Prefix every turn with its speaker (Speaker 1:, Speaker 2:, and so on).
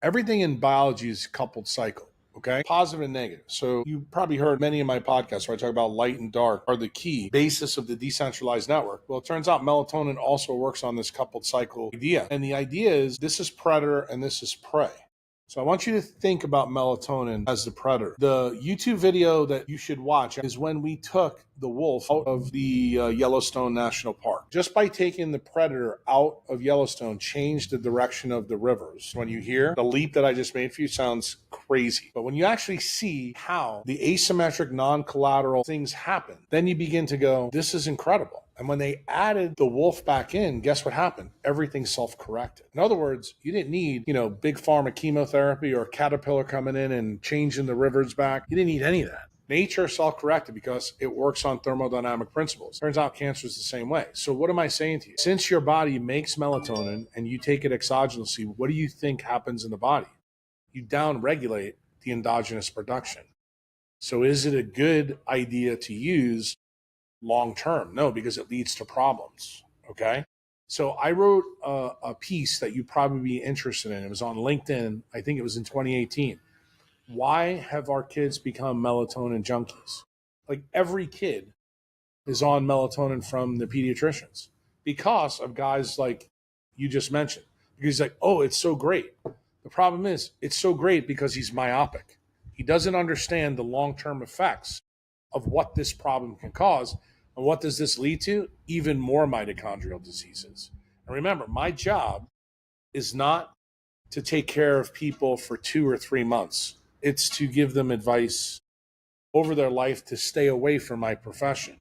Speaker 1: Everything in biology is coupled cycle, okay? Positive and negative. So you probably heard many of my podcasts where I talk about light and dark are the key basis of the decentralized network. Well, it turns out melatonin also works on this coupled cycle idea. And the idea is this is predator and this is prey. So I want you to think about melatonin as the predator. The YouTube video that you should watch is when we took the wolf out of the Yellowstone National Park. Just by taking the predator out of Yellowstone changed the direction of the rivers. When you hear the leap that I just made for you sounds crazy. But when you actually see how the asymmetric non-collateral things happen, then you begin to go, this is incredible. And when they added the wolf back in, guess what happened? Everything self-corrected. In other words, you didn't need, big pharma chemotherapy or a caterpillar coming in and changing the rivers back. You didn't need any of that. Nature self-corrected because it works on thermodynamic principles. Turns out cancer is the same way. So what am I saying to you? Since your body makes melatonin and you take it exogenously, what do you think happens in the body? You downregulate the endogenous production. So is it a good idea to use long term? No, because it leads to problems. Okay. So I wrote a piece that you'd probably be interested in. It was on LinkedIn. I think it was in 2018. Why have our kids become melatonin junkies? Like every kid is on melatonin from the pediatricians because of guys like you just mentioned. Because he's like, oh, it's so great. The problem is it's so great because he's myopic. He doesn't understand the long-term effects of what this problem can cause. And what does this lead to? Even more mitochondrial diseases. And remember, my job is not to take care of people for 2 or 3 months. It's to give them advice over their life to stay away from my profession.